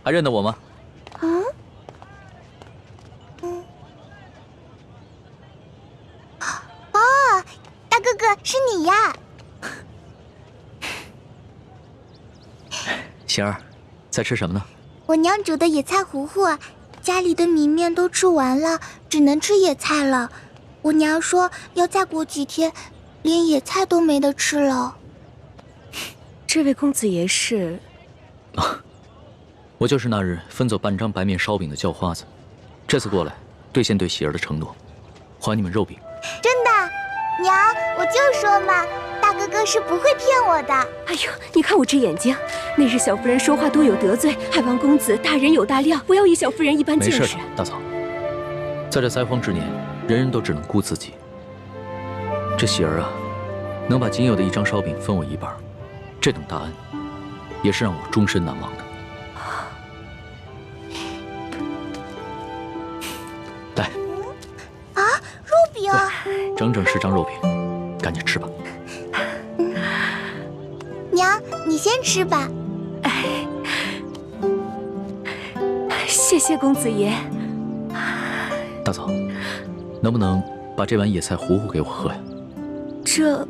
还认得我吗？嗯。哦，大哥哥，是你呀！星儿，在吃什么呢？我娘煮的野菜糊糊，家里的米面都吃完了，只能吃野菜了。我娘说要再过几天，连野菜都没得吃了。这位公子爷是？我就是那日分走半张白面烧饼的叫花子，这次过来兑现对喜儿的承诺，还你们肉饼。真的，娘，我就说嘛，大哥哥是不会骗我的。哎呦，你看我这眼睛，那日小夫人说话多有得罪，还望公子大人有大量，不要以小夫人一般见识。没事的，大嫂，在这灾荒之年，人人都只能顾自己。这喜儿啊，能把仅有的一张烧饼分我一半，这等大恩，也是让我终身难忘的。来，啊，肉饼，整整10张肉饼，赶紧吃吧。娘，你先吃吧。哎，谢谢公子爷。大嫂，能不能把这碗野菜糊糊给我喝呀？这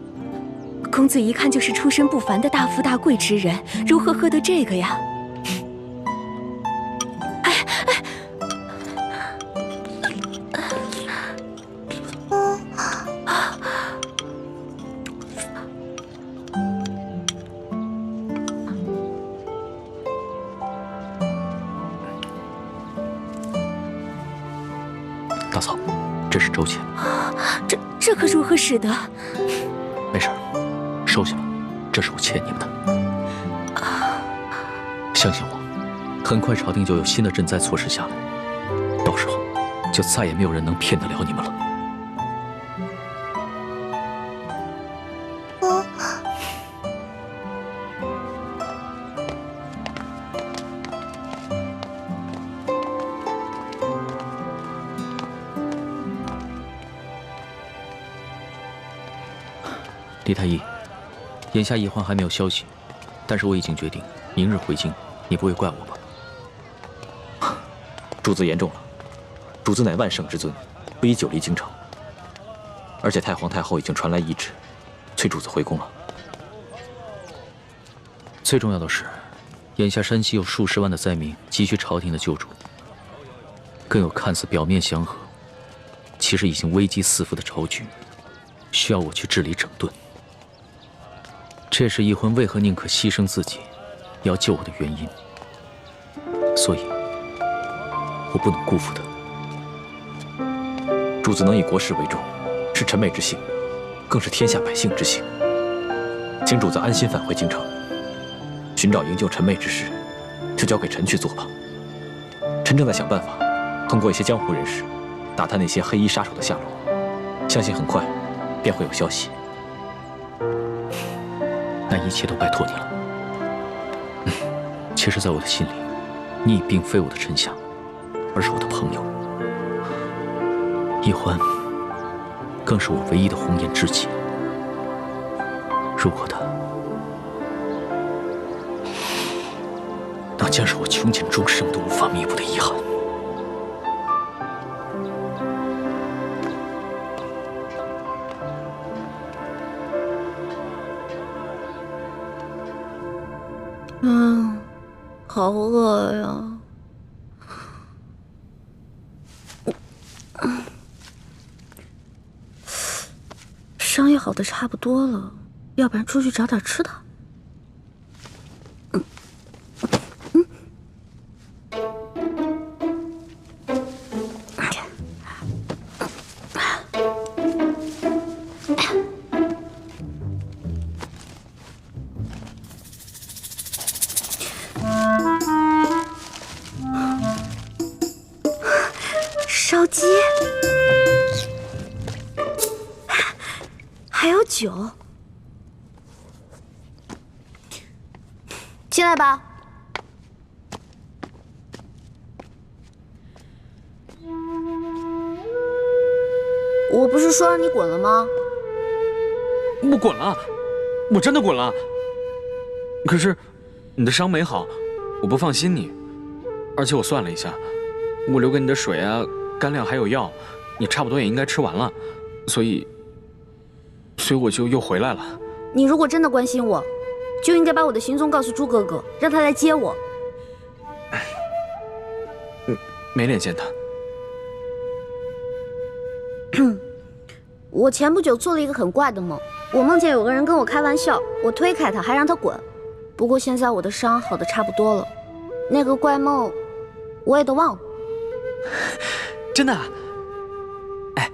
公子一看就是出身不凡的大富大贵之人，如何喝得这个呀？大嫂，这是粥钱。这可如何使得？没事，收下吧，这是我欠你们的。相信我，很快朝廷就有新的赈灾措施下来，到时候就再也没有人能骗得了你们了。李太医，眼下易欢还没有消息，但是我已经决定明日回京，你不会怪我吧？主子言重了，主子乃万圣之尊，不宜久离京城。而且太皇太后已经传来懿旨，催主子回宫了。最重要的是，眼下山西有数十万的灾民急需朝廷的救助，更有看似表面祥和，其实已经危机四伏的朝局，需要我去治理整顿。这也是易欢为何宁可牺牲自己，也要救我的原因。所以，我不能辜负他。主子能以国事为重，是臣妹之幸，更是天下百姓之幸。请主子安心返回京城，寻找营救臣妹之事，就交给臣去做吧。臣正在想办法，通过一些江湖人士，打探那些黑衣杀手的下落，相信很快便会有消息。那一切都拜托你了。其实，在我的心里，你已并非我的臣下，而是我的朋友。易欢更是我唯一的红颜知己。如果他，那将是我穷尽终生都无法弥补的遗憾。好饿呀！伤也好的差不多了，要不然出去找点吃的。烧鸡，还有酒，进来吧。我不是说让你滚了吗？我滚了，我真的滚了。可是你的伤没好，我不放心你。而且我算了一下，我留给你的水啊、干粮还有药，你差不多也应该吃完了，所以我就又回来了。你如果真的关心我，就应该把我的行踪告诉朱哥哥，让他来接我。没脸见他。我前不久做了一个很怪的梦，我梦见有个人跟我开玩笑，我推开他，还让他滚。不过现在我的伤好的差不多了，那个怪梦我也都忘了。真的啊？哎，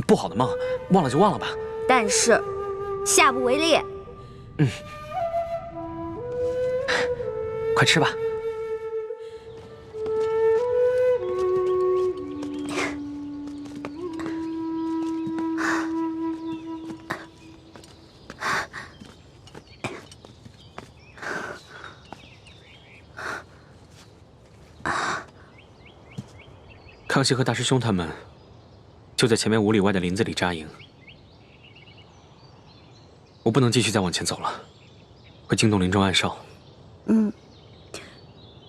不好的梦，忘了就忘了吧。但是下不为例。快吃吧。康熙和大师兄他们就在前面5里外的林子里扎营，我不能继续再往前走了，会惊动林中暗哨。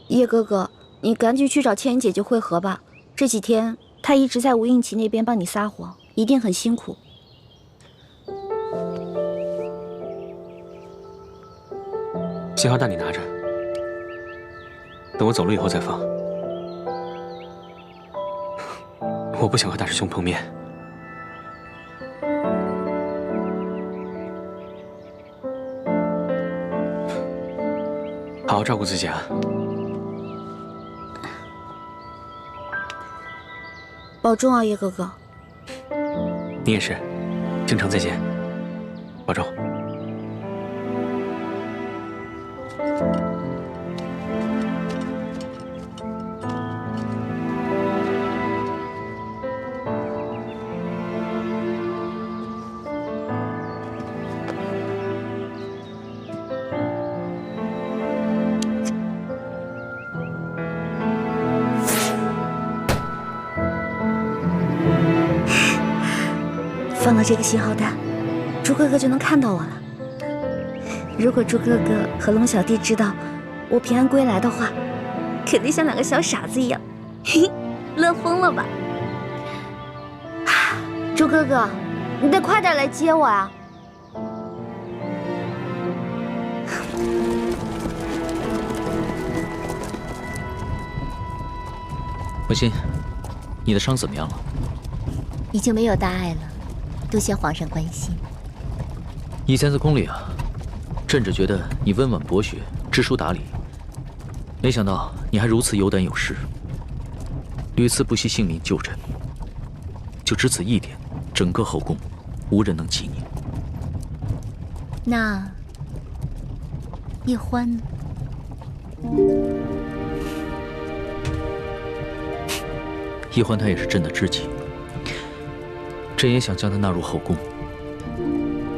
叶哥哥，你赶紧去找倩影姐姐会合吧。这几天她一直在吴应奇那边帮你撒谎，一定很辛苦。信号弹你拿着，等我走了以后再放。我不想和大师兄碰面。好好照顾自己啊！保重啊，叶哥哥。你也是，京城再见，保重。放了这个信号弹，朱哥哥就能看到我了。如果朱哥哥和龙小弟知道我平安归来的话，肯定像两个小傻子一样，嘿嘿，乐疯了吧？朱哥哥，你得快点来接我啊！文心，你的伤怎么样了？已经没有大碍了，多谢皇上关心。以前在宫里啊，朕只觉得你温婉博学、知书达理，没想到你还如此有胆有识，屡次不惜性命救朕。就只此一点，整个后宫无人能及你。那叶欢呢？叶欢他也是朕的知己，朕也想将他纳入后宫，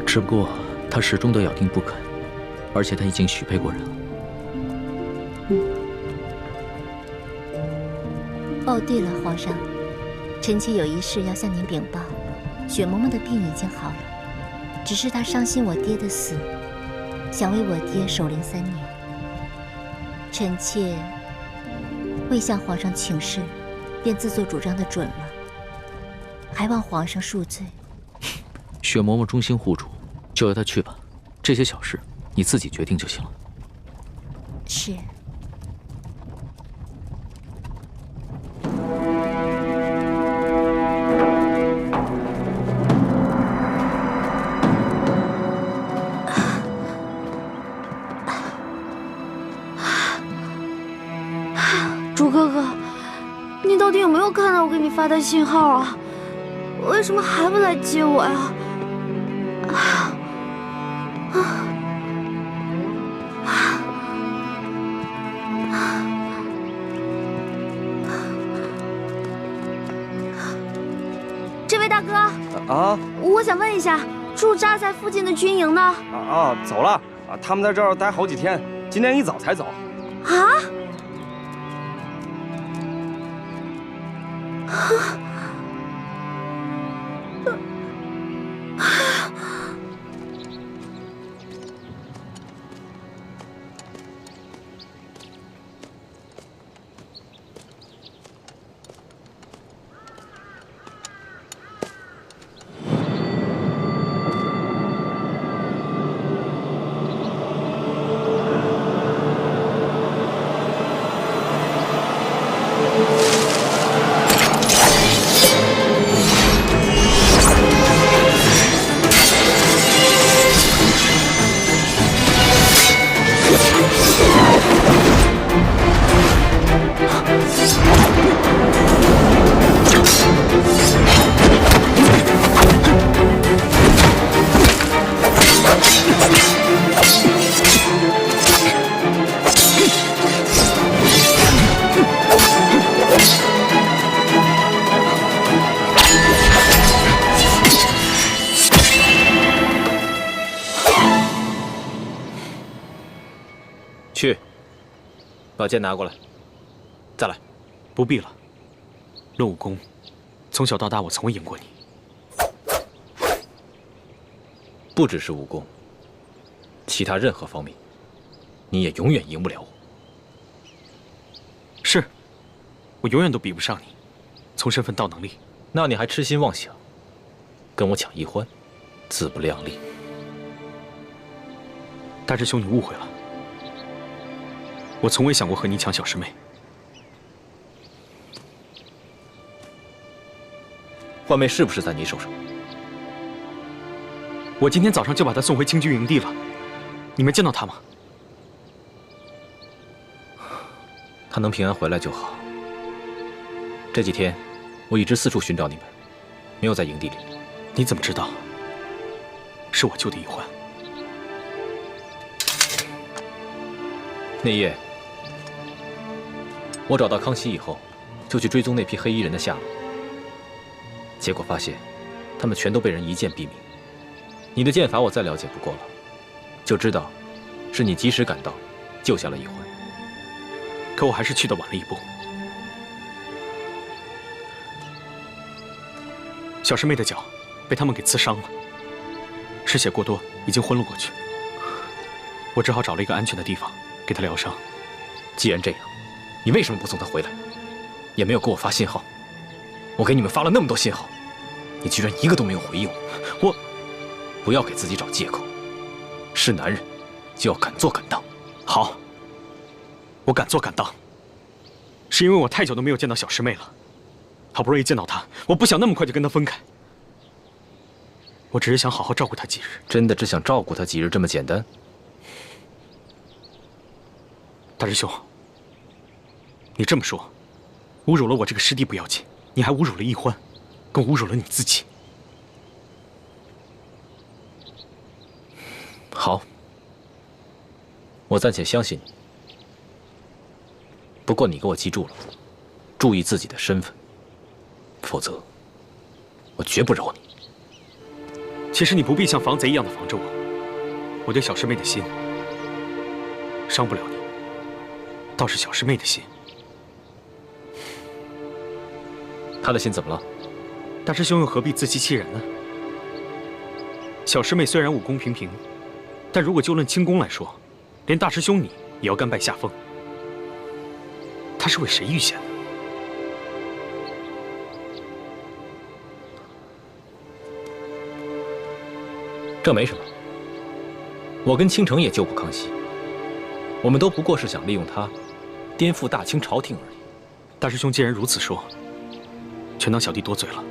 只不过他始终都咬定不肯，而且他已经许配过人了。哦，对了，皇上，臣妾有一事要向您禀报。雪嬷嬷的病已经好了，只是她伤心我爹的死，想为我爹守灵3年。臣妾未向皇上请示，便自作主张的准了，还望皇上恕罪。雪嬷嬷忠心护主，就由她去吧，这些小事你自己决定就行了。是。朱哥哥，你到底有没有看到我给你发的信号啊？为什么还不来接我呀？这位大哥啊，我想问一下，驻扎在附近的军营呢？走了啊，他们在这儿待好几天，今天一早才走。啊？把剑拿过来。再来。不必了。论武功，从小到大我从未赢过你。不只是武功，其他任何方面，你也永远赢不了我。是，我永远都比不上你，从身份到能力。那你还痴心妄想，跟我抢一欢，自不量力。大师兄，你误会了，我从未想过和你抢小师妹。幻妹是不是在你手上？我今天早上就把她送回清军营地了，你没见到她吗？她能平安回来就好。这几天，我一直四处寻找你们，没有在营地里。你怎么知道？是我救的一欢。那夜，我找到康熙以后，就去追踪那批黑衣人的下落。结果发现，他们全都被人一剑毙命。你的剑法我再了解不过了，就知道是你及时赶到，救下了一欢。可我还是去得晚了一步。小师妹的脚被他们给刺伤了，失血过多，已经昏了过去。我只好找了一个安全的地方给她疗伤。既然这样，你为什么不送她回来？也没有给我发信号。我给你们发了那么多信号，你居然一个都没有回应我。不要给自己找借口。是男人，就要敢做敢当。好，我敢做敢当，是因为我太久都没有见到小师妹了。好不容易见到她，我不想那么快就跟她分开。我只是想好好照顾她几日。真的只想照顾她几日这么简单？大师兄，你这么说，侮辱了我这个师弟不要紧，你还侮辱了一欢，更侮辱了你自己。好，我暂且相信你。不过你给我记住了，注意自己的身份，否则我绝不饶你。其实你不必像防贼一样的防着我，我对小师妹的心伤不了你，倒是小师妹的心。她的心怎么了？大师兄又何必自欺欺人呢？小师妹虽然武功平平，但如果就论轻功来说，连大师兄你也要甘拜下风。她是为谁预选的？这没什么，我跟倾城也救过康熙，我们都不过是想利用他，颠覆大清朝廷而已。大师兄既然如此说，全当小弟多嘴了。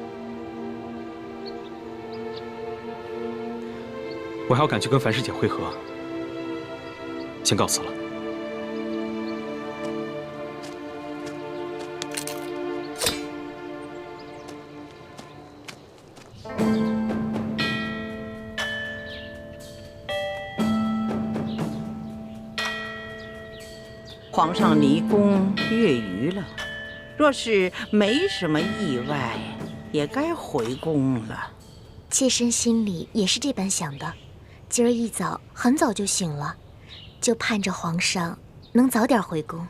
我还要赶去跟樊师姐会合，先告辞了。皇上离宫月余了，若是没什么意外，也该回宫了。妾身心里也是这般想的，今儿一早很早就醒了，就盼着皇上能早点回宫。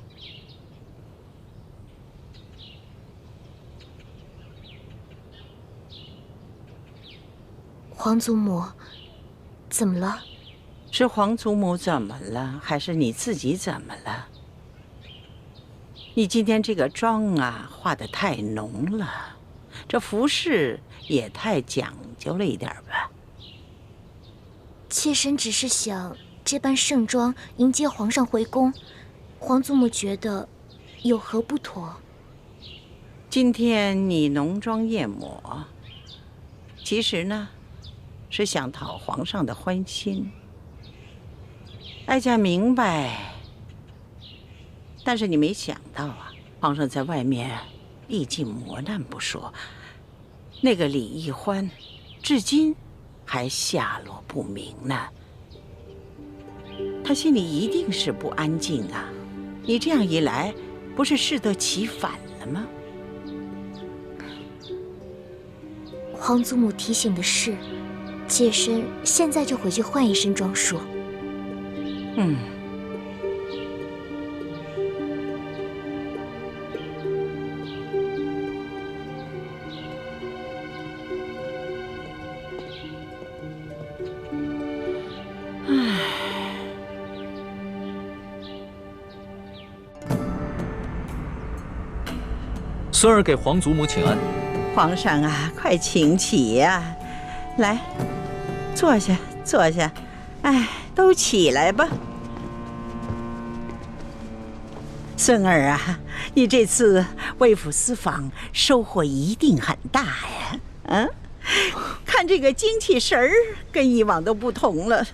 皇祖母，怎么了？是皇祖母怎么了，还是你自己怎么了？你今天这个妆啊，化得太浓了，这服饰也太讲究了一点吧？妾身只是想这般盛装迎接皇上回宫，皇祖母觉得有何不妥？今天你浓妆艳抹，其实呢，是想讨皇上的欢心。哀家明白。但是你没想到啊，皇上在外面历尽磨难不说，那个李易欢，至今还下落不明呢。他心里一定是不安静啊！你这样一来，不是适得其反了吗？皇祖母提醒的是，妾身现在就回去换一身装束。孙儿给皇祖母请安。皇上啊，快请起呀！来，坐下，坐下。哎，都起来吧。孙儿啊，你这次微服私访，收获一定很大呀！嗯，看这个精气神儿，跟以往都不同了。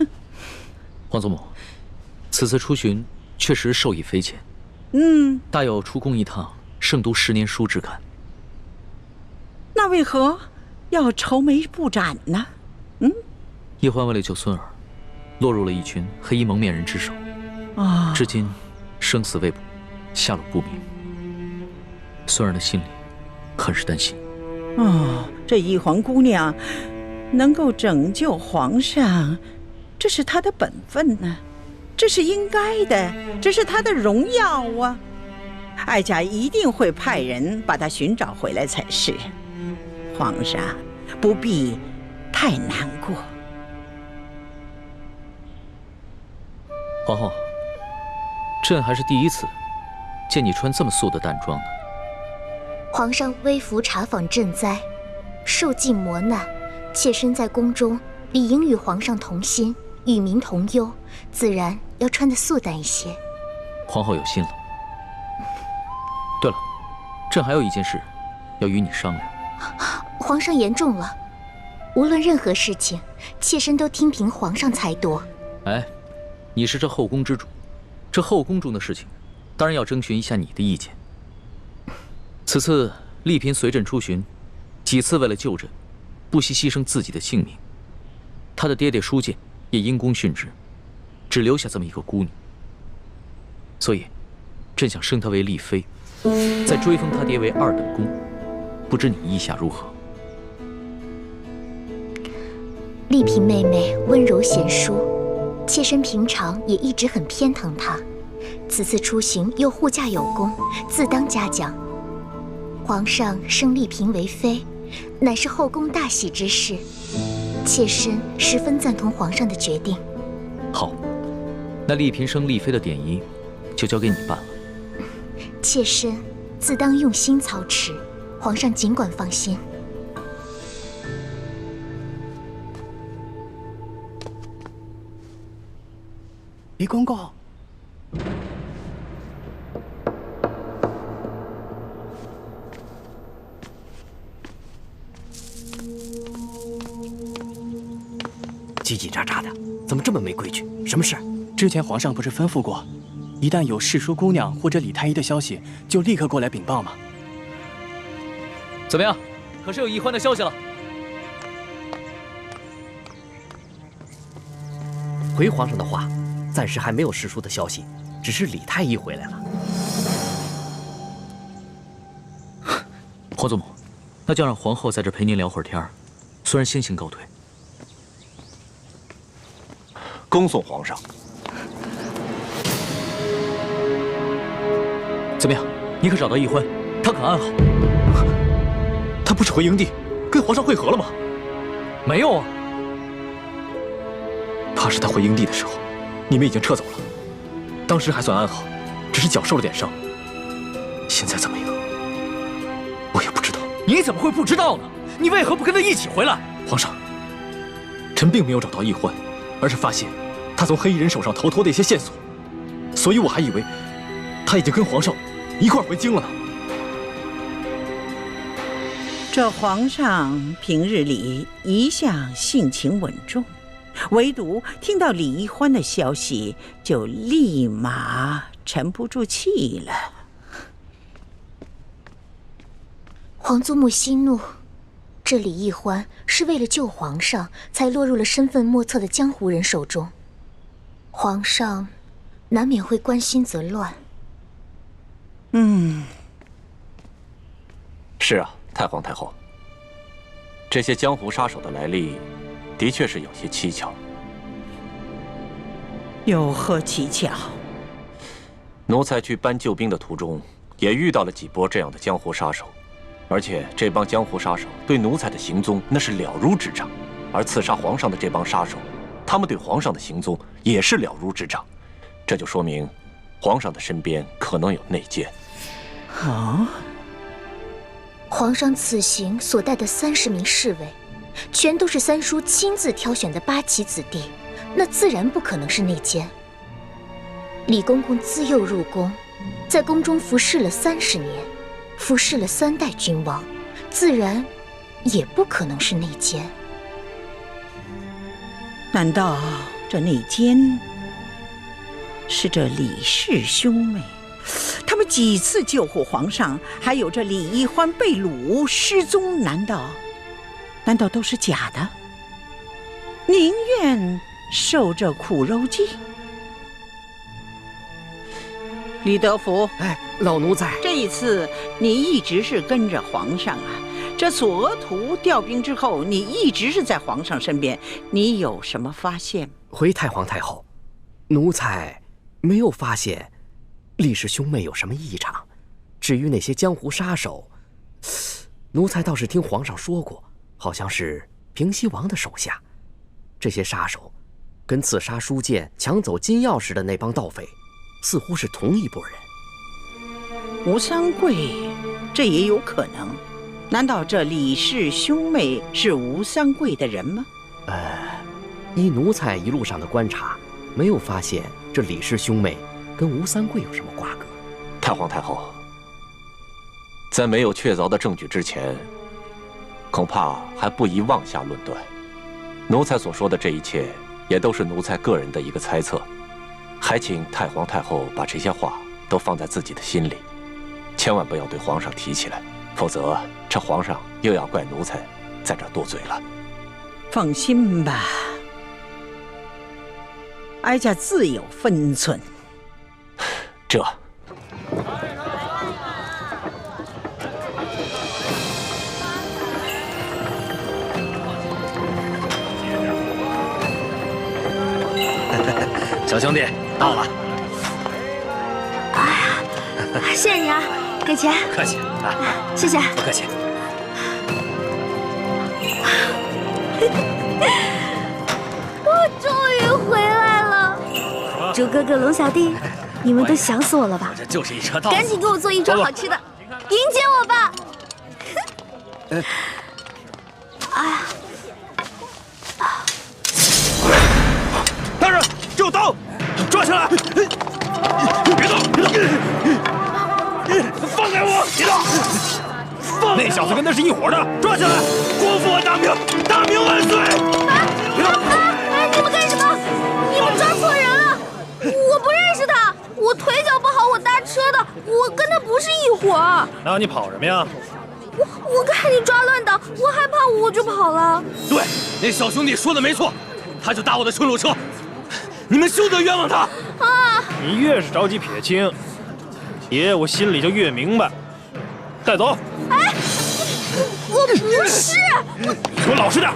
皇祖母，此次出巡确实受益匪浅。大有出宫一趟，胜读10年书之感。那为何要愁眉不展呢？叶欢为了救孙儿，落入了一群黑衣蒙面人之手，至今生死未卜，下落不明。孙儿的心里很是担心。这一皇姑娘能够拯救皇上，这是她的本分呢，这是应该的，这是她的荣耀啊！哀家一定会派人把她寻找回来才是。皇上不必太难过。皇后，朕还是第一次见你穿这么素的淡妆呢。皇上微服查访赈灾，受尽磨难，妾身在宫中理应与皇上同心，与民同忧，自然要穿得素淡一些。皇后有心了。对了，朕还有一件事要与你商量。皇上言重了，无论任何事情，妾身都听凭皇上裁夺。哎，你是这后宫之主，这后宫中的事情，当然要征询一下你的意见。此次丽嫔随朕出巡，几次为了救朕，不惜牺牲自己的性命。她的爹爹舒建也因公殉职，只留下这么一个孤女。所以，朕想升她为丽妃，再追封她爹为2等公。不知你意下如何？丽嫔妹妹温柔贤淑，妾身平常也一直很偏疼她。此次出行又护驾有功，自当嘉奖。皇上升丽嫔为妃，乃是后宫大喜之事，妾身十分赞同皇上的决定。好，那丽嫔升丽妃的典仪就交给你办了。妾身自当用心操持，皇上尽管放心。李公公，叽叽喳喳的，怎么这么没规矩？什么事？之前皇上不是吩咐过，一旦有世淑姑娘或者李太医的消息，就立刻过来禀报吗？怎么样？可是有易欢的消息了？回皇上的话，暂时还没有世淑的消息，只是李太医回来了。皇祖母，那就让皇后在这陪您聊会儿天儿。虽然先行告退。恭送皇上。怎么样？你可找到易欢？他可安好？他不是回营地跟皇上会合了吗？没有啊。怕是他回营地的时候，你们已经撤走了。当时还算安好，只是脚受了点伤。现在怎么样？我也不知道。你怎么会不知道呢？你为何不跟他一起回来？皇上，臣并没有找到易欢，而是发现他从黑衣人手上逃脱的一些线索，所以我还以为他已经跟皇上一块回京了呢。这皇上平日里一向性情稳重，唯独听到李易欢的消息，就立马沉不住气了。皇祖母息怒，这李易欢是为了救皇上，才落入了身份莫测的江湖人手中。皇上难免会关心则乱。是啊，太皇太后，这些江湖杀手的来历，的确是有些蹊跷。有何蹊跷？奴才去搬救兵的途中，也遇到了几波这样的江湖杀手，而且这帮江湖杀手对奴才的行踪那是了如指掌，而刺杀皇上的这帮杀手，他们对皇上的行踪也是了如指掌，这就说明皇上的身边可能有内奸。皇上此行所带的30名侍卫，全都是三叔亲自挑选的8旗子弟，那自然不可能是内奸。李公公自幼入宫，在宫中服侍了30年，服侍了3代君王，自然也不可能是内奸。难道这内奸是这李氏兄妹？他们几次救护皇上，还有这李易欢被掳失踪，难道都是假的？宁愿受这苦肉计？李德福，哎，老奴在。这一次你一直是跟着皇上啊。这索额图调兵之后，你一直是在皇上身边，你有什么发现？回太皇太后，奴才没有发现李氏兄妹有什么异常。至于那些江湖杀手，奴才倒是听皇上说过，好像是平西王的手下。这些杀手跟刺杀书剑、抢走金钥匙的那帮盗匪，似乎是同一拨人。吴三桂，这也有可能。难道这李氏兄妹是吴三桂的人吗？依奴才一路上的观察，没有发现这李氏兄妹跟吴三桂有什么瓜葛。太皇太后，在没有确凿的证据之前，恐怕还不宜妄下论断。奴才所说的这一切，也都是奴才个人的一个猜测，还请太皇太后把这些话都放在自己的心里，千万不要对皇上提起来，否则这皇上又要怪奴才在这多嘴了。放心吧，哀家自有分寸。这小兄弟到了。哎呀，谢谢你啊，给钱。客气啊，谢谢。不客气。我终于回来了，猪哥哥、龙小弟，你们都想死我了吧？这就是一车稻草。赶紧给我做一桌好吃的，迎接我吧！哎呀！大人，这有刀，抓起来！别动，别动！放开我！别动！那小子跟他是一伙的，抓起来！光复我大明，大明万岁！别动！哎，你们干什么？你们抓错人了！我不认识他，我腿脚不好，我搭车的，我跟他不是一伙。那你跑什么呀？我看你抓乱党，我害怕，我就跑了。对，那小兄弟说的没错，他就搭我的顺路车，你们休得冤枉他！啊！你越是着急撇清，爷我心里就越明白。带走！哎，我不是。给我老实点！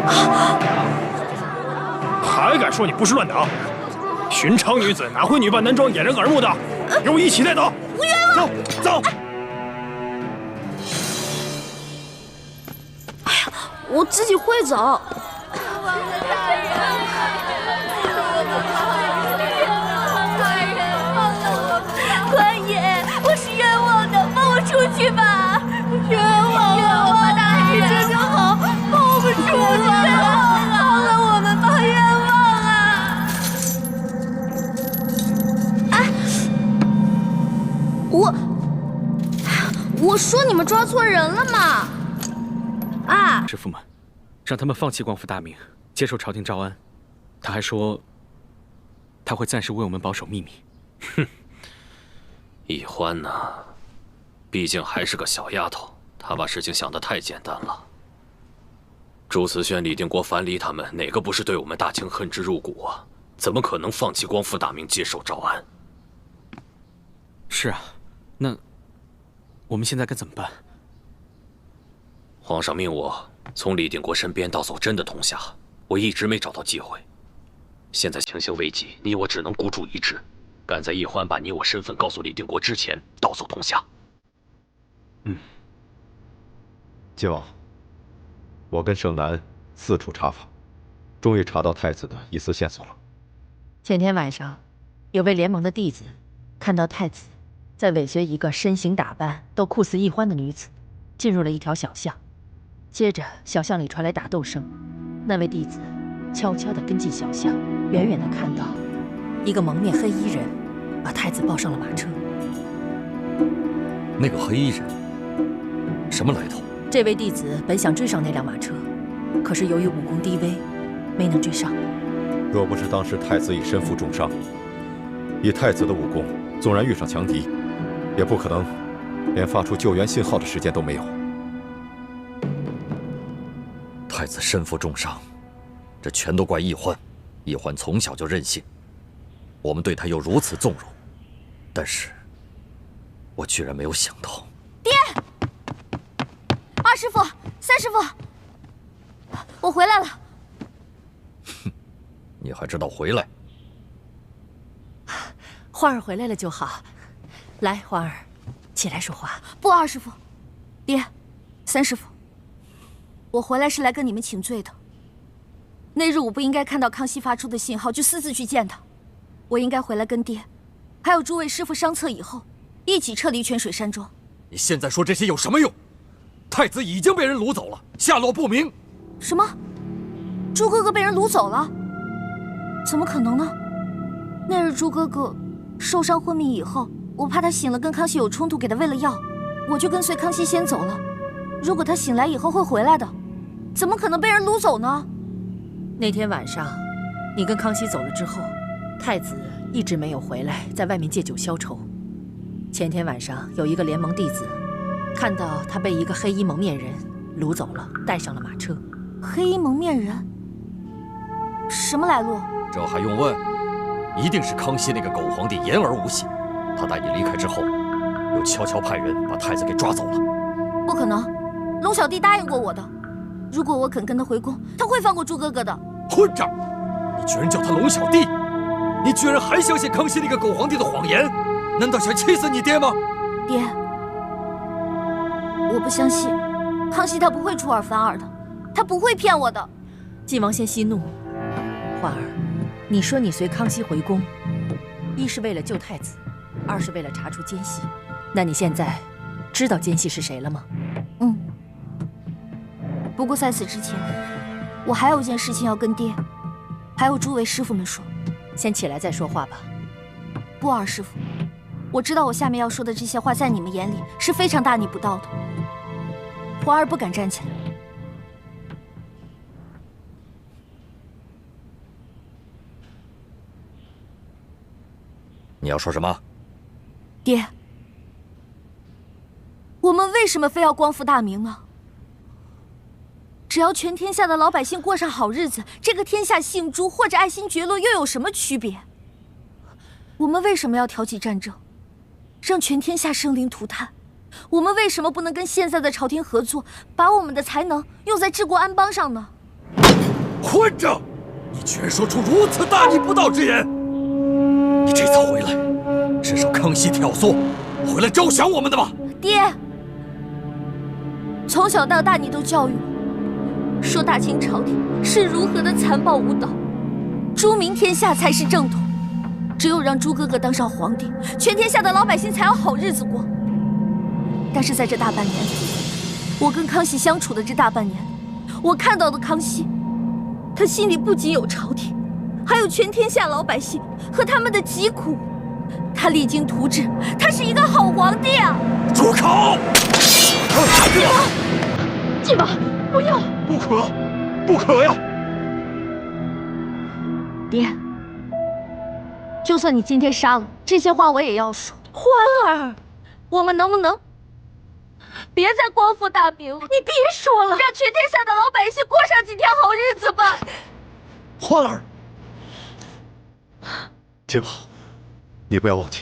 啊！还敢说你不是乱党？寻常女子哪会女扮男装掩人耳目的？给我一起带走！不冤枉！走走！哎呀，我自己会走。官爷，我是冤枉的，放我出去吧！冤枉了，我大人这就好，放我们出去！饶了我们吧，冤枉啊！我说你们抓错人了嘛！啊！师傅们，让他们放弃光复大明，接受朝廷招安。他还说，他会暂时为我们保守秘密。哼，易欢呐，毕竟还是个小丫头，她把事情想得太简单了。朱慈轩、李定国、樊离他们，哪个不是对我们大清恨之入骨啊？怎么可能放弃光复大明，接受招安？是啊，那我们现在该怎么办？皇上命我从李定国身边盗走真的铜匣，我一直没找到机会。现在情形危急，你我只能孤注一掷，赶在易欢把你我身份告诉李定国之前盗走铜匣。晋王，我跟盛南四处查访，终于查到太子的一丝线索了。前天晚上，有位联盟的弟子看到太子再尾随一个身形打扮都酷似易欢的女子，进入了一条小巷。接着，小巷里传来打斗声，那位弟子悄悄地跟进小巷，远远地看到一个蒙面黑衣人把太子抱上了马车。那个黑衣人什么来头？这位弟子本想追上那辆马车，可是由于武功低微，没能追上。若不是当时太子已身负重伤，以太子的武功，纵然遇上强敌，也不可能连发出救援信号的时间都没有。太子身负重伤，这全都怪易欢。易欢从小就任性，我们对他又如此纵容，但是，我居然没有想到。爹，二师傅、三师傅，我回来了。你还知道回来？花儿回来了就好。来，花儿，起来说话。不，二师傅，爹，三师傅，我回来是来跟你们请罪的。那日我不应该看到康熙发出的信号就私自去见他，我应该回来跟爹，还有诸位师傅商策以后，一起撤离泉水山庄。你现在说这些有什么用？太子已经被人掳走了，下落不明。什么？朱哥哥被人掳走了？怎么可能呢？那日朱哥哥受伤昏迷以后，我怕他醒了跟康熙有冲突，给他喂了药，我就跟随康熙先走了。如果他醒来以后会回来的，怎么可能被人掳走呢？那天晚上，你跟康熙走了之后，太子一直没有回来，在外面借酒消愁。前天晚上有一个联盟弟子，看到他被一个黑衣蒙面人掳走了，带上了马车。黑衣蒙面人，什么来路？这还用问？一定是康熙那个狗皇帝言而无信。他带你离开之后，又悄悄派人把太子给抓走了。不可能，龙小弟答应过我的，如果我肯跟他回宫，他会放过朱哥哥的。混账！你居然叫他龙小弟！你居然还相信康熙那个狗皇帝的谎言？难道想气死你爹吗？爹，我不相信，康熙他不会出尔反尔的，他不会骗我的。晋王先息怒，花儿，你说你随康熙回宫，一是为了救太子，二是为了查出奸细。那你现在知道奸细是谁了吗？嗯。不过在此之前，我还有一件事情要跟爹，还有诸位师傅们说。先起来再说话吧。不，二师傅，我知道我下面要说的这些话，在你们眼里是非常大逆不道的。华儿不敢站起来。你要说什么？爹，我们为什么非要光复大明呢？只要全天下的老百姓过上好日子，这个天下姓朱或者爱新觉罗又有什么区别？我们为什么要挑起战争，让全天下生灵涂炭？我们为什么不能跟现在的朝廷合作，把我们的才能用在治国安邦上呢？混账！你居然说出如此大逆不道之言！你这次回来是受康熙挑唆，回来招降我们的吧？爹，从小到大你都教育我，说大清朝廷是如何的残暴无道，朱明天下才是正统。只有让朱哥哥当上皇帝，全天下的老百姓才有好日子过。但是在这大半年里，我跟康熙相处的这大半年，我看到的康熙，他心里不仅有朝廷，还有全天下老百姓和他们的疾苦。他励精图治，他是一个好皇帝啊！住口！继王，不要！不可，不可呀！爹，就算你今天杀了这些话，我也要说。欢儿，我们能不能别再光复大明了？你别说了，让全天下的老百姓过上几天好日子吧。欢儿，亲王，你不要忘记，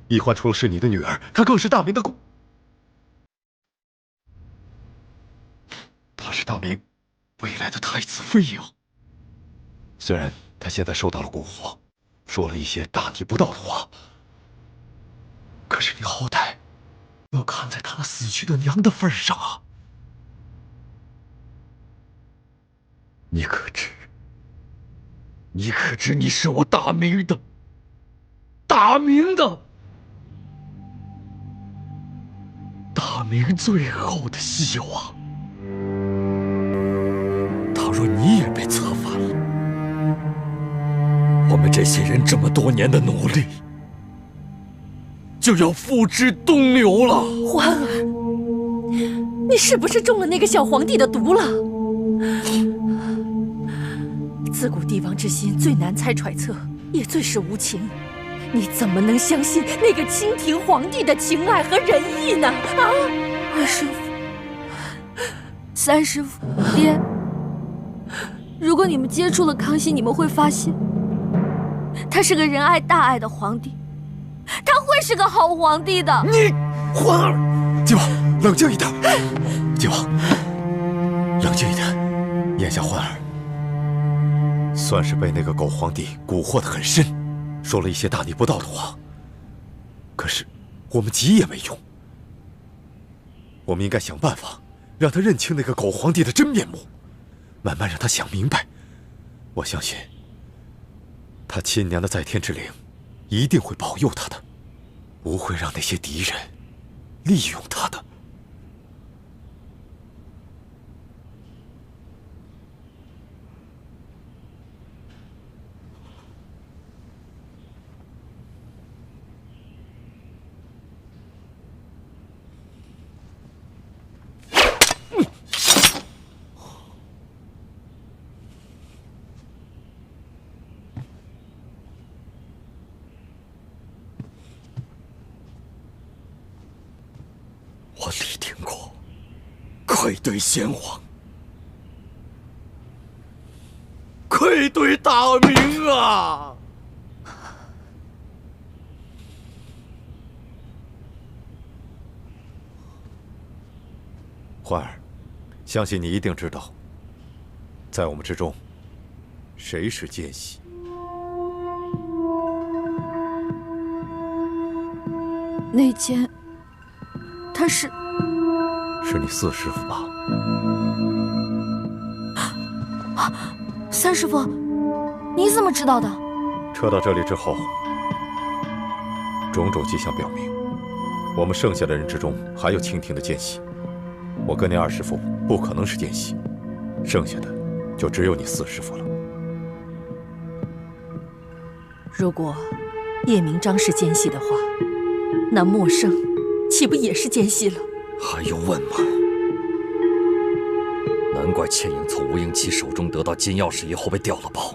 易欢除了是你的女儿，她更是大明的公，她是大明未来的太子妃呀。虽然她现在受到了蛊惑，说了一些大逆不道的话，可是你好歹要看在她那死去的娘的份上啊！你可知？你可知你是我大明的明最后的希望。倘若你也被策反了，我们这些人这么多年的努力就要付之东流了。欢儿，你是不是中了那个小皇帝的毒了？自古帝王之心最难猜揣测，也最是无情。你怎么能相信那个清廷皇帝的情爱和仁义呢？啊！二师父，三师父，爹，如果你们接触了康熙，你们会发现，他是个仁爱大爱的皇帝，他会是个好皇帝的。你，欢儿，靖王，冷静一点。靖王，冷静一点。眼下欢儿算是被那个狗皇帝蛊惑得很深，说了一些大逆不道的话。可是我们急也没用，我们应该想办法让他认清那个狗皇帝的真面目，慢慢让他想明白。我相信他亲娘的在天之灵一定会保佑他的，不会让那些敌人利用他的。我李定国愧对先皇，愧对大明啊！欢儿，相信你一定知道，在我们之中，谁是奸细？那间，他是你四师父吧？三师父，你怎么知道的？撤到这里之后，种种迹象表明，我们剩下的人之中还有清廷的奸细。我跟那二师父不可能是奸细，剩下的就只有你四师父了。如果叶明章是奸细的话，那默笙岂不也是奸细了？还用问吗？难怪倩影从吴英奇手中得到金钥匙以后被调了包。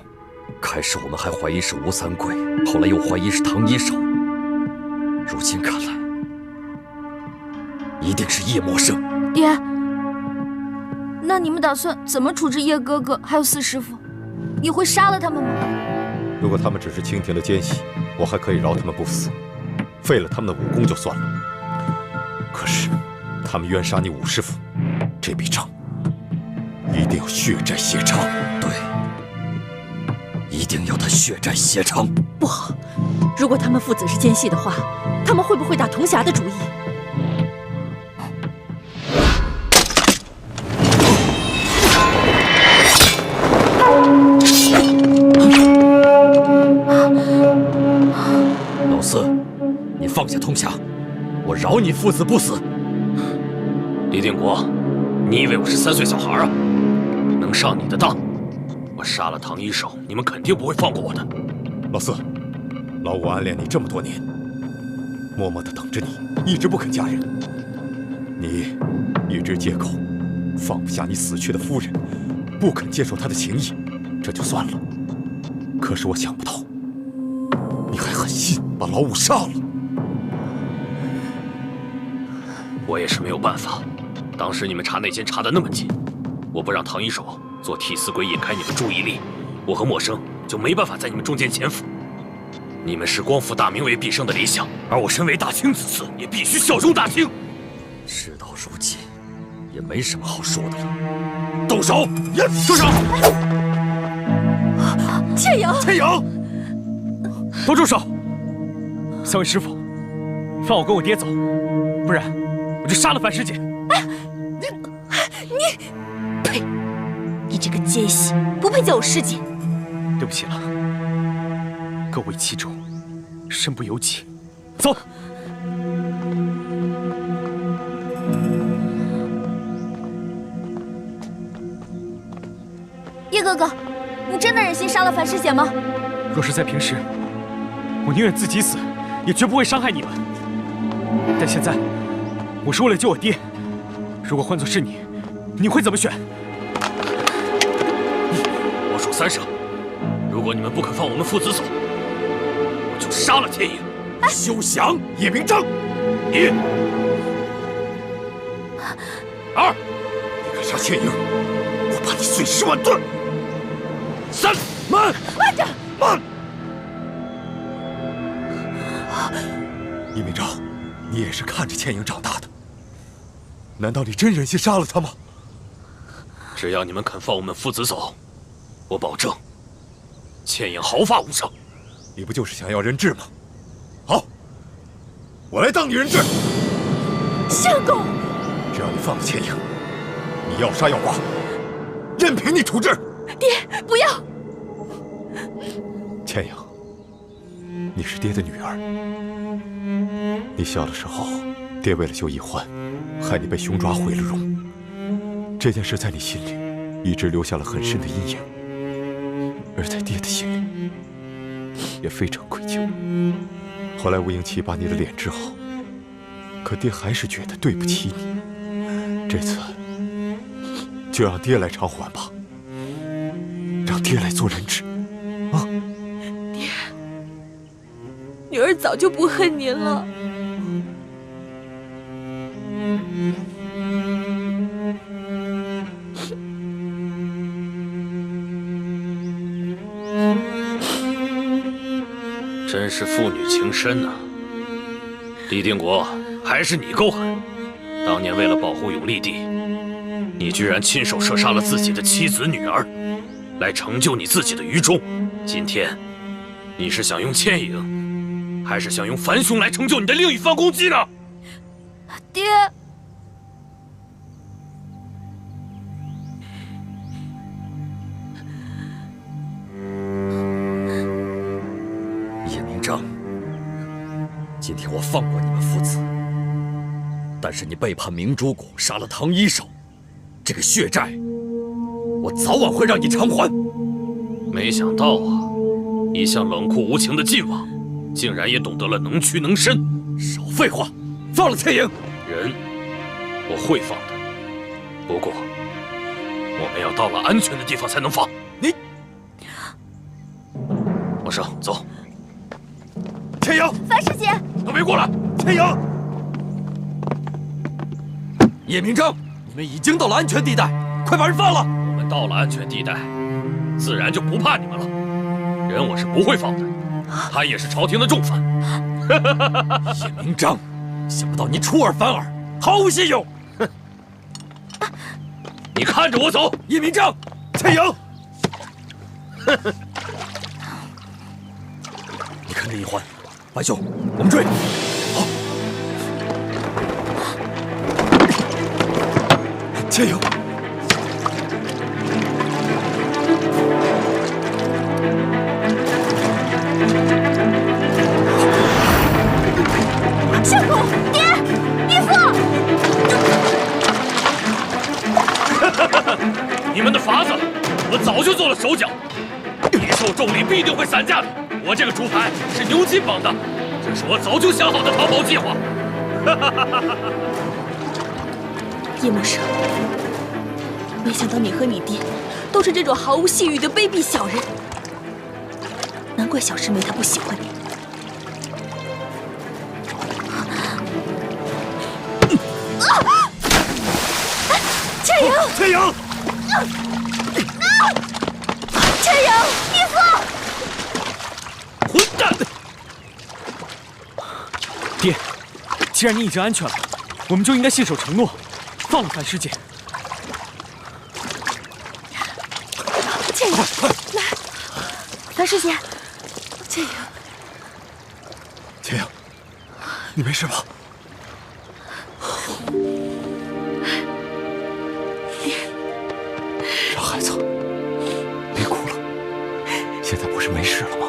开始我们还怀疑是吴三桂，后来又怀疑是唐一手。如今看来，一定是叶默笙。爹，那你们打算怎么处置叶哥哥还有四师父？你会杀了他们吗？如果他们只是清廷的奸细，我还可以饶他们不死，废了他们的武功就算了。可是他们冤杀你五师父，这笔账一定要血债血偿。对，一定要他血债血偿。不好，如果他们父子是奸细的话，他们会不会打铜匣的主意？老四，你放下铜匣，我饶你父子不死。李定国，你以为我是3岁小孩啊？能上你的当？我杀了唐一手，你们肯定不会放过我的。老四，老五暗恋你这么多年，默默地等着你，一直不肯嫁人。你一直借口放不下你死去的夫人，不肯接受她的情谊，这就算了。可是我想不到，你还狠心把老五杀了。我也是没有办法。当时你们查内奸查得那么紧，我不让唐一手做替死鬼引开你们注意力，我和默笙就没办法在你们中间潜伏。你们是光复大明为毕生的理想，而我身为大清子嗣，也必须效忠大清。事到如今，也没什么好说的了。动手！住手！倩影，倩影，都住手！3位师傅，放我跟我爹走，不然我就杀了樊师姐。你，呸！你这个奸细，不配叫我师姐。对不起了，各为其主，身不由己。走。哥哥，你真的忍心杀了樊师姐吗？若是在平时，我宁愿自己死，也绝不会伤害你们。但现在，我是为了救我爹。如果换作是你，你会怎么选？我数3声，如果你们不肯放我们父子走，我就杀了天影。休想！叶明章，1、2，你敢杀千影，我把你碎尸万段。3，慢！慢着！慢！叶明章，你也是看着千影长大的，难道你真忍心杀了他吗？只要你们肯放我们父子走，我保证，千影毫发无伤。你不就是想要人质吗？好，我来当你人质。相公，只要你放了千影，你要杀要剐，任凭你处置。爹，不要！千影，你是爹的女儿。你小的时候，爹为了救易欢，害你被熊抓毁了容。这件事在你心里一直留下了很深的阴影，而在爹的心里也非常愧疚。后来吴英奇把你的脸治好，可爹还是觉得对不起你。这次就让爹来偿还吧，让爹来做人质。啊！爹，女儿早就不恨您了。真是父女情深呐！李定国，还是你够狠！当年为了保护永历帝，你居然亲手射杀了自己的妻子女儿，来成就你自己的愚忠。今天，你是想用倩影，还是想用樊兄来成就你的另一番功绩呢？爹。今天我放过你们父子，但是你背叛明珠谷，杀了唐一手，这个血债，我早晚会让你偿还。没想到啊，一向冷酷无情的晋王，竟然也懂得了能屈能伸。少废话，放了翠影。人，我会放的，不过我们要到了安全的地方才能放。你，王生，走。千影，樊师姐，都别过来！千影，叶明章，你们已经到了安全地带，快把人放了！我们到了安全地带，自然就不怕你们了。人我是不会放的，他也是朝廷的重犯。叶明章，想不到你出尔反尔，毫无信用。你看着我走！叶明章，千影，你看着易欢。樊兄，我们追！好，千影，相公，爹，义父！你们的法子，我早就做了手脚，一受重力必定会散架的。我这个竹牌是牛筋绑的，这是我早就想好的逃跑计划。叶默生，没想到你和你爹都是这种毫无信誉的卑鄙小人，难怪小师妹她不喜欢你。倩影，倩影，倩影，义父！混蛋！爹，既然你已经安全了，我们就应该信守承诺，放了樊师姐。倩影，来，樊师姐，倩影，千影，你没事吧？爹，傻孩子，别哭了，现在不是没事了吗？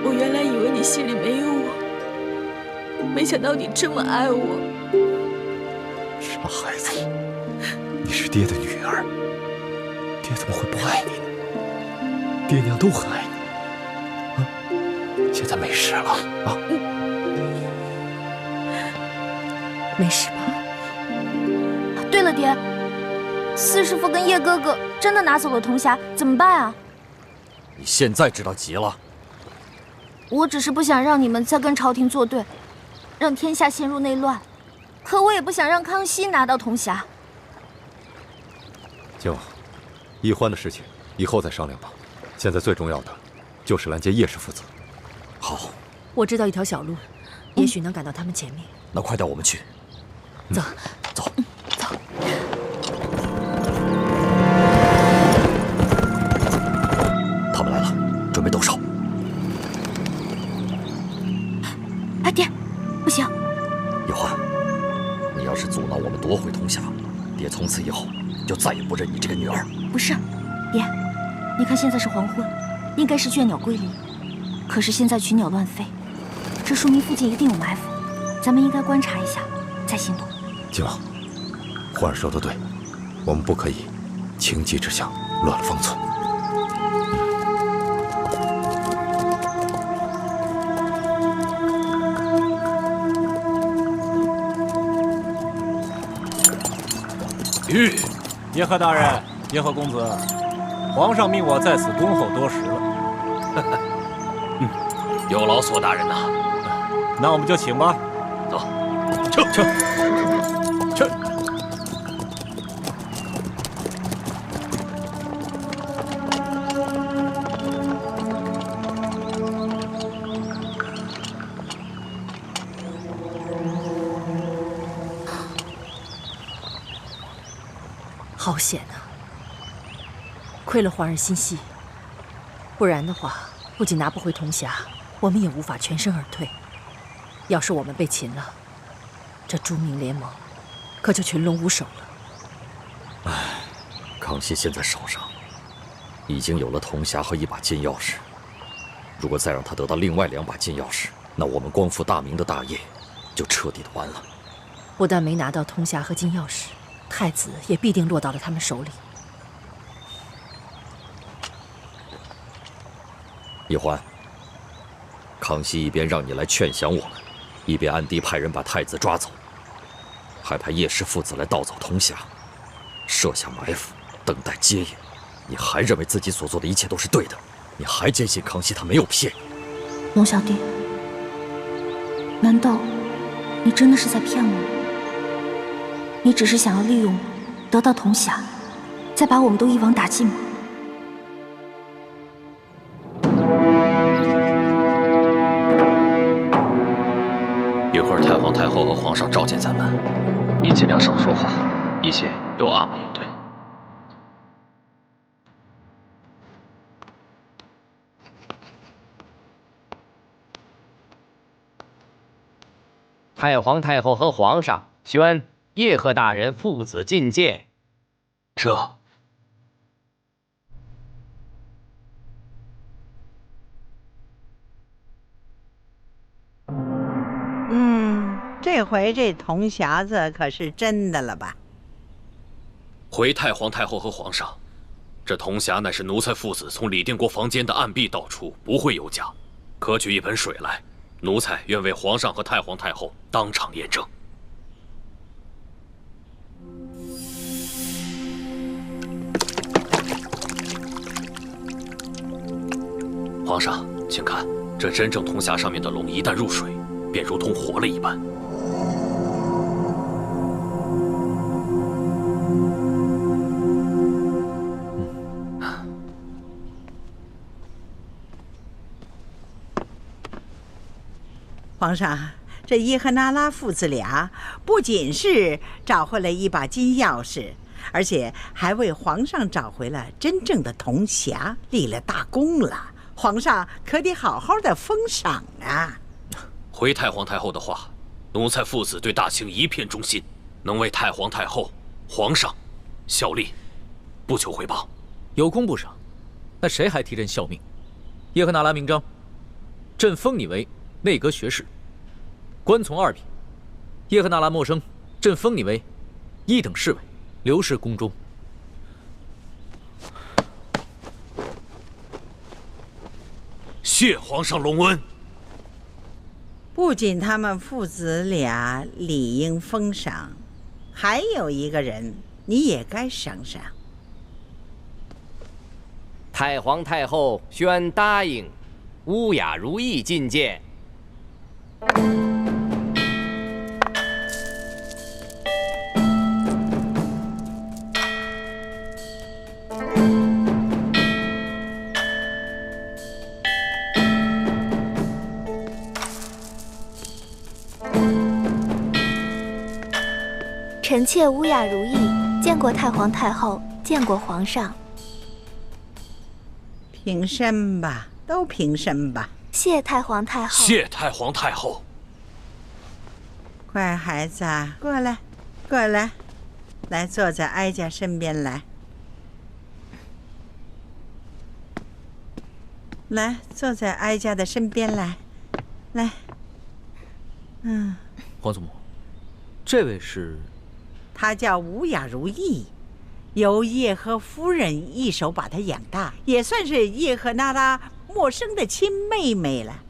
我原来以为你心里没有我，没想到你这么爱我。傻孩子，你是爹的女儿，爹怎么会不爱你呢？爹娘都很爱你。啊，现在没事了啊？没事吧？对了，爹，四师父跟叶哥哥真的拿走了铜匣，怎么办啊？你现在知道急了？我只是不想让你们再跟朝廷作对，让天下陷入内乱。可我也不想让康熙拿到铜匣。靖王，奕欢的事情以后再商量吧。现在最重要的就是拦截叶氏父子。好，我知道一条小路，也许能赶到他们前面。那快带我们去。走，走，走。他们来了，准备动手。哎，爹，不行！奕欢，你要是阻挠我们夺回铜匣，爹从此以后就再也不认你这个女儿。不是，爹，你看现在是黄昏，应该是倦鸟归林，可是现在群鸟乱飞，这说明附近一定有埋伏，咱们应该观察一下，再行动。靖王，欢儿说的对，我们不可以情急之下乱了方寸。叶赫大人，叶赫公子，皇上命我在此恭候多时了。有劳索大人呐。那我们就请吧。走，撤。好险啊！亏了皇儿心细，不然的话，不仅拿不回铜匣，我们也无法全身而退。要是我们被擒了，这朱明联盟可就群龙无首了。唉，康熙现在手上已经有了铜匣和一把金钥匙，如果再让他得到另外2把金钥匙，那我们光复大明的大业就彻底的完了。不但没拿到铜匣和金钥匙，太子也必定落到了他们手里。奕欢，康熙一边让你来劝降我们，一边暗地派人把太子抓走，还派叶氏父子来盗走铜匣，设下埋伏，等待接应。你还认为自己所做的一切都是对的？你还坚信康熙他没有骗你？龙小弟，难道你真的是在骗我？你只是想要利用我，得到铜匣，再把我们都一网打尽吗？一会儿太皇太后和皇上召见咱们，你尽量少说话，一切由阿玛应对。太皇太后和皇上宣叶赫大人父子觐见。这。这回这铜匣子可是真的了吧？回太皇太后和皇上，这铜匣乃是奴才父子从李定国房间的暗壁盗出，不会有假。可取一盆水来，奴才愿为皇上和太皇太后当场验证。皇上，请看，这真正铜匣上面的龙一旦入水，便如同活了一般。皇上，这叶赫那拉父子俩不仅是找回了一把金钥匙，而且还为皇上找回了真正的铜匣，立了大功了。皇上可得好好的封赏啊！回太皇太后的话，奴才父子对大清一片忠心，能为太皇太后、皇上效力，不求回报。有功不赏，那谁还替朕效命？叶赫那拉明章，朕封你为内阁学士，官从2品。叶赫那拉默生，朕封你为1等侍卫，留侍宫中。谢皇上隆恩。不仅他们父子俩理应封赏，还有一个人你也该赏赏。太皇太后宣答应，乌雅如意觐见。臣妾乌雅如意，见过太皇太后，见过皇上。平身吧，都平身吧。谢太皇太后。谢太皇太后。乖孩子，过来，过来，来坐在哀家身边来。来，坐在哀家的身边来，来。皇祖母，这位是？她叫乌雅如意，由叶赫夫人一手把她养大，也算是叶赫那拉陌生的亲妹妹了。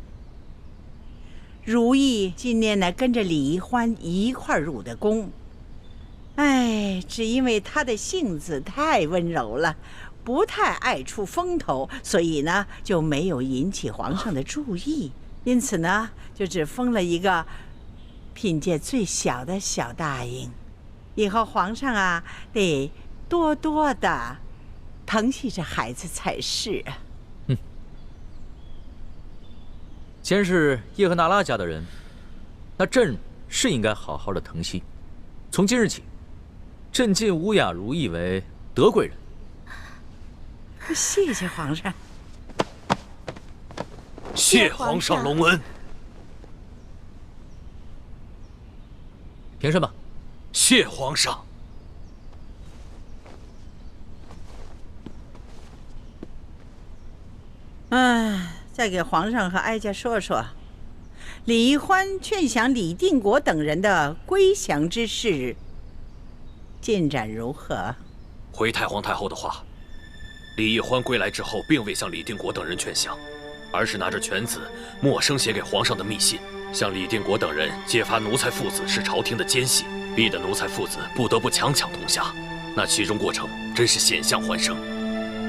如意今年呢跟着李易欢一块入的宫，只因为她的性子太温柔了，不太爱出风头，所以呢就没有引起皇上的注意，因此呢就只封了一个嫔界最小的小答应。以后皇上啊，得多多的疼惜这孩子才是啊。既然是叶赫那拉家的人，那朕是应该好好的疼惜。从今日起，朕晋乌雅如意为德贵人。谢谢皇上。谢皇上隆恩。平身吧。谢皇上。再给皇上和哀家说说，李易欢劝降李定国等人的归降之事进展如何？回太皇太后的话，李易欢归来之后，并未向李定国等人劝降，而是拿着犬子默生写给皇上的密信，向李定国等人揭发奴才父子是朝廷的奸细，逼得奴才父子不得不强抢铜匣。那其中过程真是险象环生。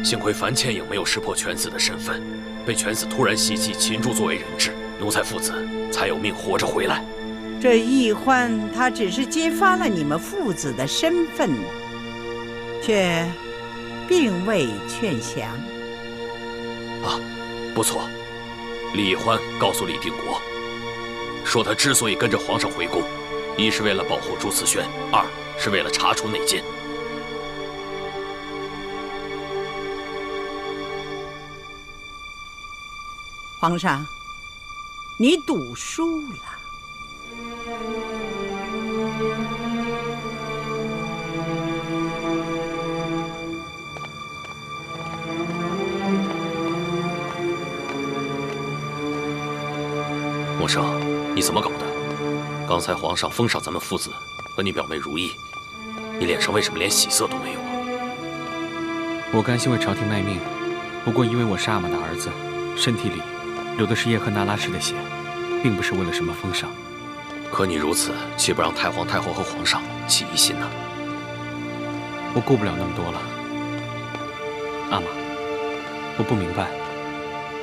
幸亏樊倩影没有识破犬子的身份，被犬子突然袭击擒住作为人质，奴才父子才有命活着回来。这易欢他只是揭发了你们父子的身份，却并未劝降。不错，李易欢告诉李定国，说他之所以跟着皇上回宫，一是为了保护朱慈轩，二是为了查出内奸。皇上，你赌输了。默生，你怎么搞的？刚才皇上封赏咱们父子和你表妹如意，你脸上为什么连喜色都没有啊？我甘心为朝廷卖命，不过因为我是阿玛的儿子，身体里流的是叶赫那拉氏的血，并不是为了什么封赏。可你如此，岂不让太皇太后和皇上起疑心呢？我顾不了那么多了。阿玛，我不明白，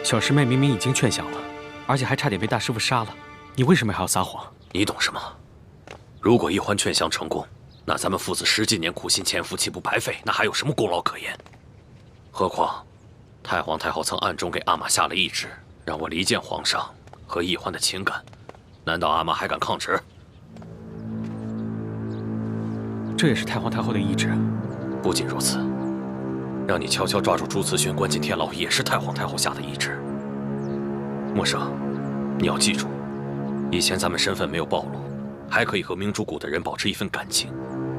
小师妹明明已经劝降了，而且还差点被大师傅杀了，你为什么还要撒谎？你懂什么？如果易欢劝降成功，那咱们父子10几年苦心潜伏岂不白费？那还有什么功劳可言？何况太皇太后曾暗中给阿玛下了懿旨，让我离间皇上和易欢的情感，难道阿玛还敢抗旨？这也是太皇太后的懿旨。不仅如此，让你悄悄抓住朱慈轩关进天牢，也是太皇太后下的懿旨。默生，你要记住，以前咱们身份没有暴露，还可以和明珠谷的人保持一份感情。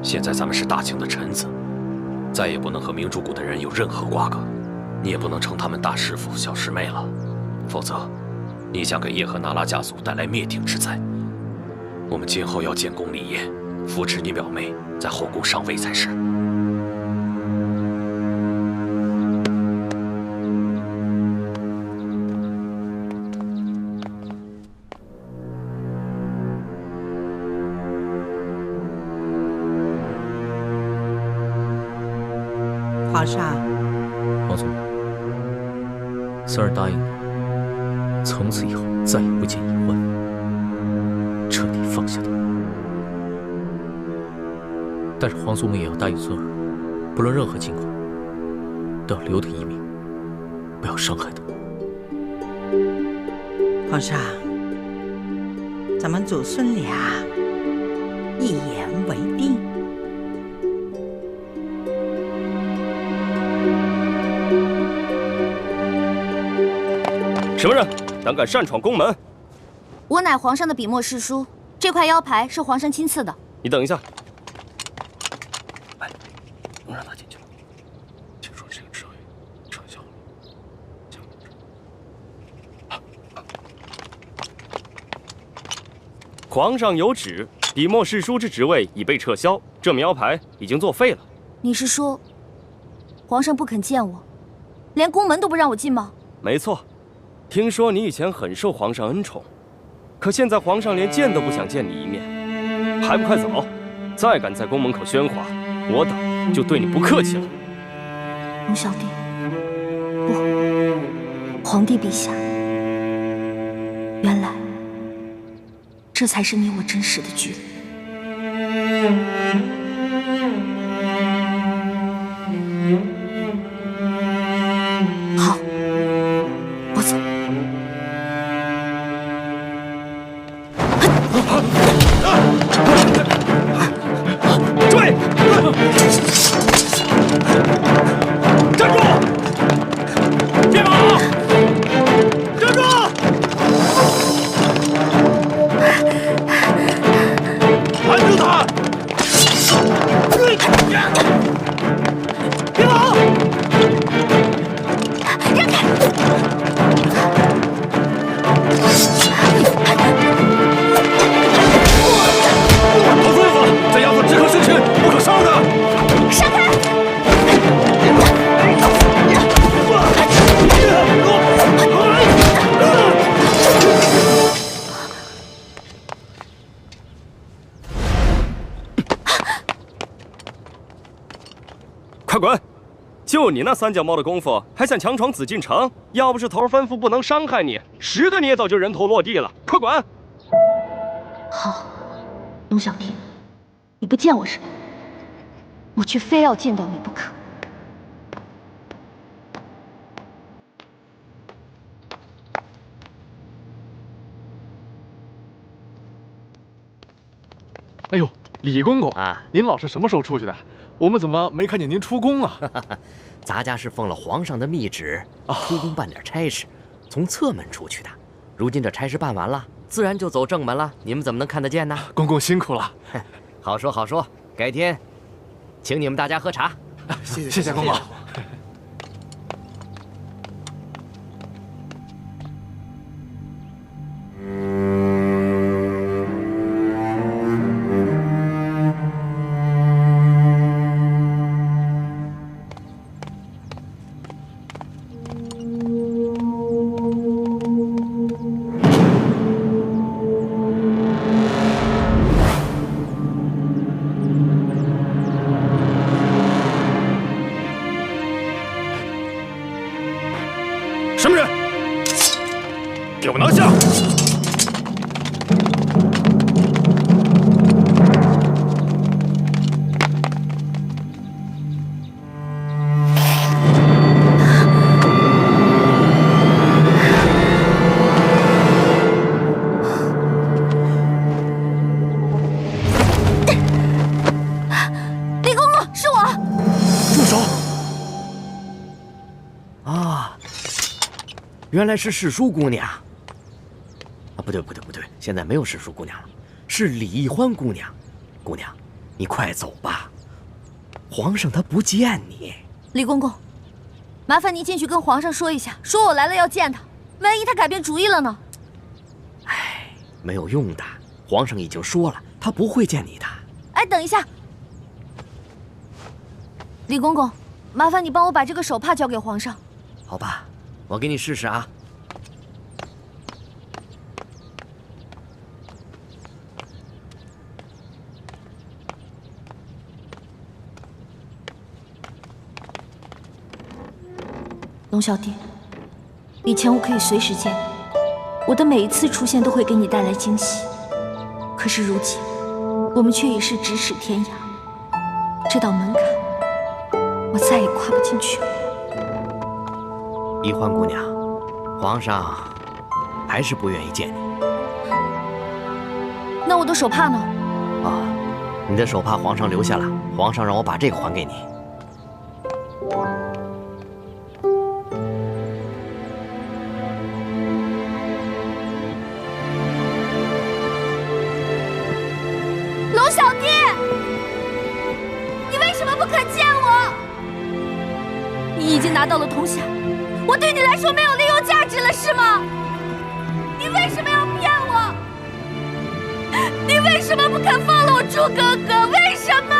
现在咱们是大清的臣子，再也不能和明珠谷的人有任何瓜葛。你也不能称他们大师傅、小师妹了，否则，你将给叶赫那拉家族带来灭顶之灾。我们今后要建功立业，扶持你表妹在后宫上位才是。皇上，皇祖，三儿答应你，从此以后再也不见易欢，彻底放下他。但是皇祖母也要答应孙儿，不论任何情况，都要留他一命，不要伤害他。皇上，咱们祖孙俩一言为定。什么人胆敢擅闯宫门？我乃皇上的笔墨侍书，这块腰牌是皇上亲赐的。你等一下。能让他进去吗？听说这个职位撤销了。皇上有旨，笔墨侍书之职位已被撤销，这枚腰牌已经作废了。你是说，皇上不肯见我，连宫门都不让我进吗？没错，听说你以前很受皇上恩宠，可现在皇上连见都不想见你一面，还不快走！再敢在宫门口喧哗，我等就对你不客气了。龙小弟，不，皇帝陛下，原来这才是你我真实的距离。好，我走。追！站住！别跑！站住！拦住他！别跑！让开！老孙子，这丫头只可生擒，不可伤的。闪开！快滚！就你那三脚猫的功夫，还想强闯紫禁城？要不是头吩咐不能伤害你，10个你也早就人头落地了。快滚！好，龙小弟，你不见我什么，我却非要见到你不可。哎呦，李公公啊，您老是什么时候出去的？我们怎么没看见您出宫啊？咱家是奉了皇上的密旨，出宫办点差事，从侧门出去的。如今这差事办完了，自然就走正门了。你们怎么能看得见呢？公公辛苦了。好说好说，改天请你们大家喝茶。谢谢公公。什么人？给我拿下！李公公，是我。住手！啊！原来是世淑姑娘。啊，不对，现在没有世淑姑娘了，是李易欢姑娘。姑娘，你快走吧，皇上他不见你。李公公，麻烦您进去跟皇上说一下，说我来了要见他，万一他改变主意了呢？哎，没有用的，皇上已经说了，他不会见你的。哎，等一下，李公公，麻烦你帮我把这个手帕交给皇上。好吧，我给你试试啊。龙小弟，以前我可以随时见你，我的每一次出现都会给你带来惊喜。可是如今，我们却已是咫尺天涯，这道门槛，我再也跨不进去了。易欢姑娘，皇上还是不愿意见你。那我的手帕呢？啊，你的手帕皇上留下了，皇上让我把这个还给你。龙小弟，你为什么不肯见我？你已经拿到了铜匣，我对你来说没有利用价值了，是吗？你为什么要骗我？你为什么不肯放了我朱哥哥？为什么？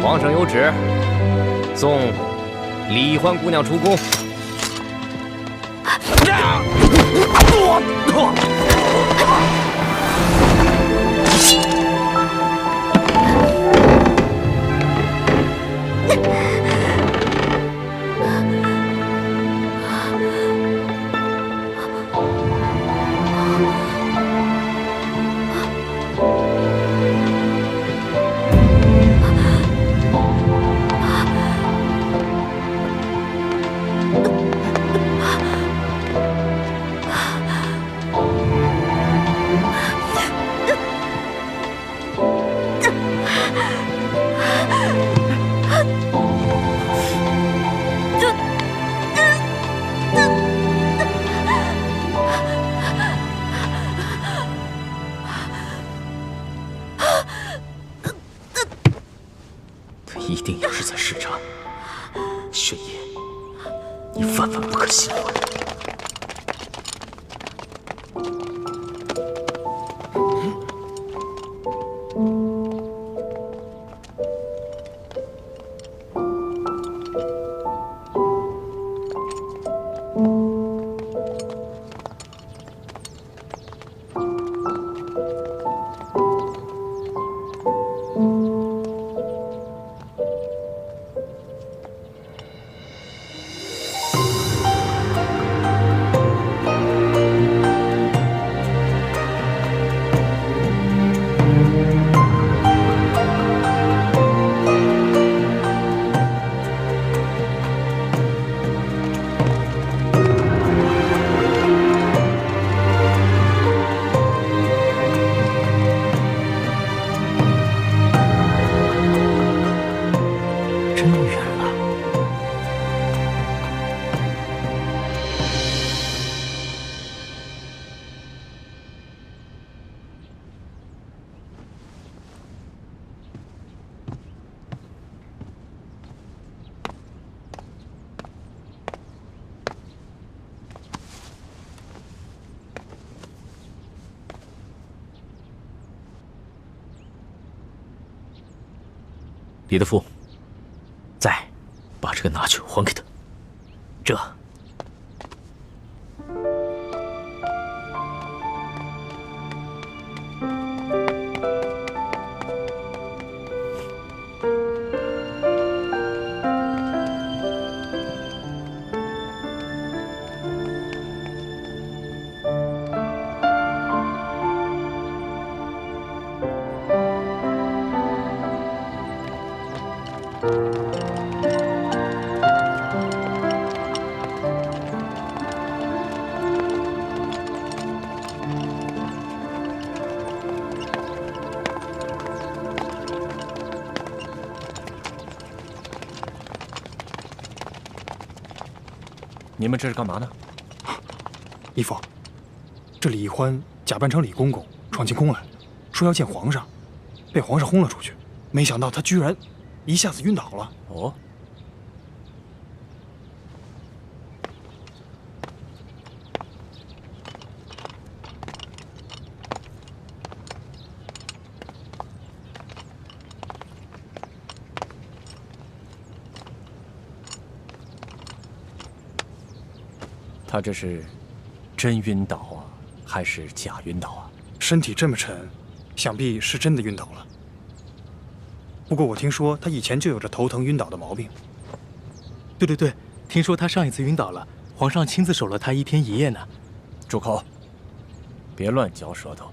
皇上有旨，送李欢姑娘出宫。一定要是在视察，玄烨，你万万不可心软。李德福，在，把这个拿去还给他。这。你们这是干嘛呢？义父，这李易欢假扮成李公公闯进宫来，说要见皇上，被皇上轰了出去。没想到他居然一下子晕倒了。哦。他这是真晕倒啊，还是假晕倒啊？身体这么沉，想必是真的晕倒了。不过我听说他以前就有着头疼晕倒的毛病。对，听说他上一次晕倒了，皇上亲自守了他1天1夜呢。住口！别乱嚼舌头。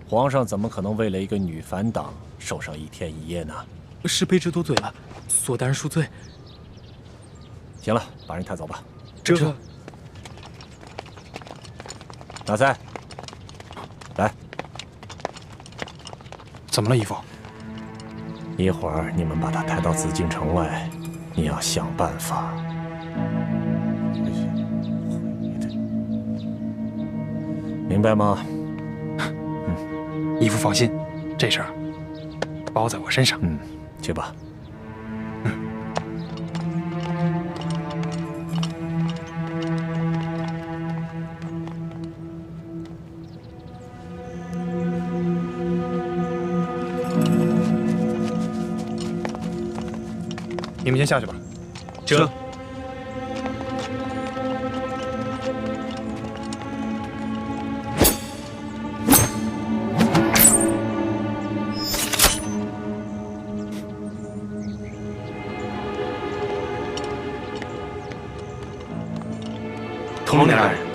皇上怎么可能为了一个女反党守上1天1夜呢？是卑职多嘴了，索大人恕罪。行了，把人抬走吧。这。马赛，来。怎么了，义父？一会儿你们把他抬到紫禁城外，你要想办法。明白吗？义父放心，这事儿包在我身上。去吧。你们先下去吧。这。统领大人。